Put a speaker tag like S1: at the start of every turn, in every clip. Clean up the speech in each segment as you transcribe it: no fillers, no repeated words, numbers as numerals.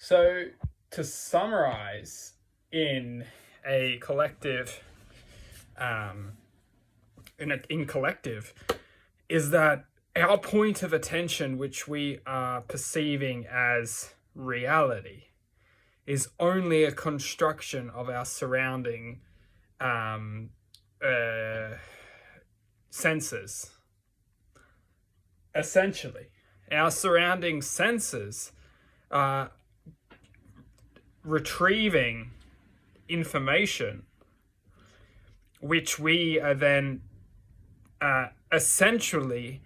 S1: So, to summarize in a collective, um, in collective, is that our point of attention, which we are perceiving as reality, is only a construction of our surrounding um, uh, senses. Essentially, our surrounding senses are retrieving information, which we are then essentially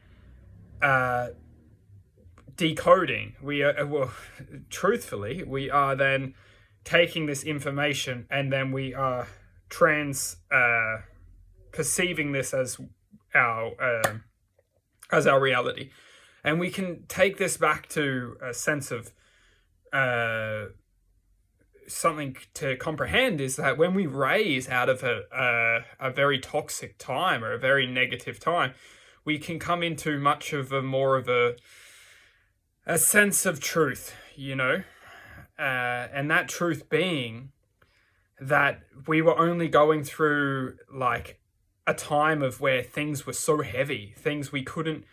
S1: decoding. We are, well, truthfully, we are then taking this information and then we are perceiving this as our reality, and we can take this back to a sense of something to comprehend is that when we raise out of a very toxic time or a very negative time, we can come into much of a more of a sense of truth, and that truth being that we were only going through like a time of where things were so heavy, things we couldn't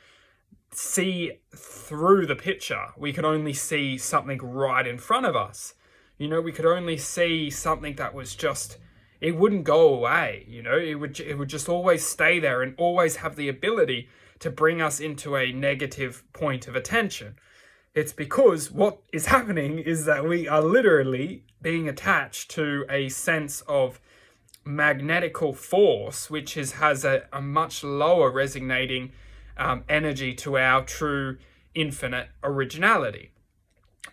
S1: see through the picture. We could only see something right in front of us. We could only see something that was just, it wouldn't go away. It would just always stay there and always have the ability to bring us into a negative point of attention. It's because what is happening is that we are literally being attached to a sense of magnetical force, which has a much lower resonating energy to our true infinite originality.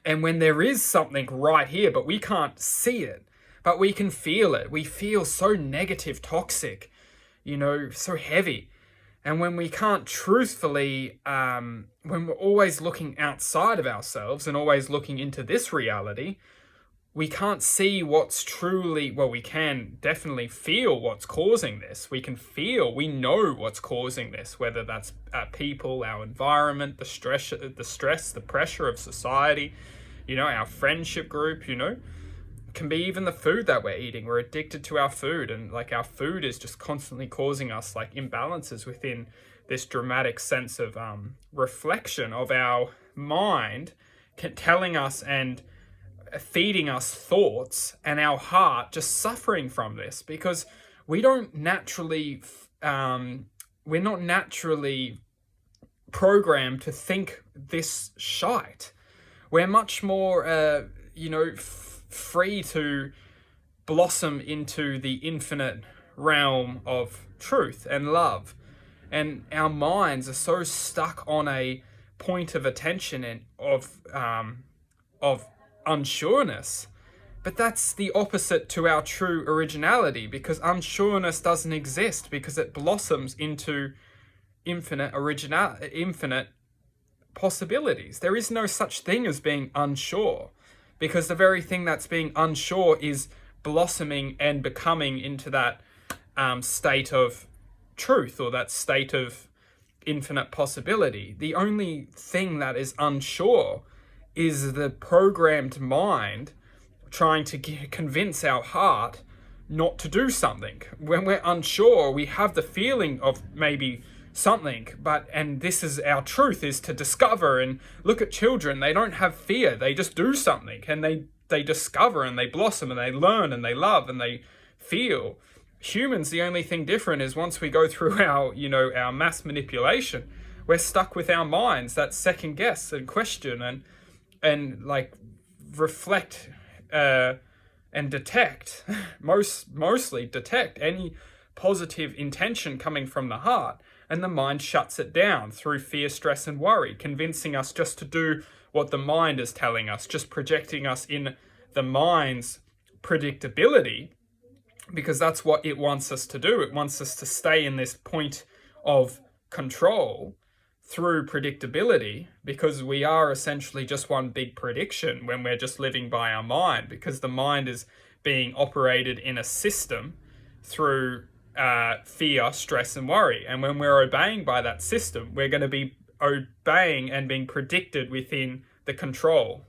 S1: And when there is something right here, but we can't see it, but we can feel it. We feel so negative, toxic, so heavy. And when we can't truthfully, when we're always looking outside of ourselves and always looking into this reality, we can't see what's truly, well, we can definitely feel what's causing this. We know what's causing this, whether that's people, our environment, the stress, the pressure of society, our friendship group, can be even the food that we're eating. We're addicted to our food, and like our food is just constantly causing us like imbalances within this dramatic sense of reflection of our mind, telling us and feeding us thoughts, and our heart just suffering from this because we don't naturally we're not naturally programmed to think this shite. We're much more free to blossom into the infinite realm of truth and love, and our minds are so stuck on a point of attention and of unsureness. But that's the opposite to our true originality, because unsureness doesn't exist, because it blossoms into infinite possibilities. There is no such thing as being unsure, because the very thing that's being unsure is blossoming and becoming into that state of truth, or that state of infinite possibility. The only thing that is unsure is the programmed mind trying to convince our heart not to do something. When we're unsure, we have the feeling of maybe something, and this is our truth, is to discover. And look at children, they don't have fear, they just do something, and they discover and they blossom and they learn and they love and they feel. Humans, the only thing different is once we go through our mass manipulation, we're stuck with our minds that second guess and question and like reflect and detect, mostly detect any positive intention coming from the heart, and the mind shuts it down through fear, stress, and worry, convincing us just to do what the mind is telling us, just projecting us in the mind's predictability, because that's what it wants us to do. It wants us to stay in this point of control through predictability, because we are essentially just one big prediction when we're just living by our mind, because the mind is being operated in a system through fear, stress, and worry. And when we're obeying by that system, we're going to be obeying and being predicted within the control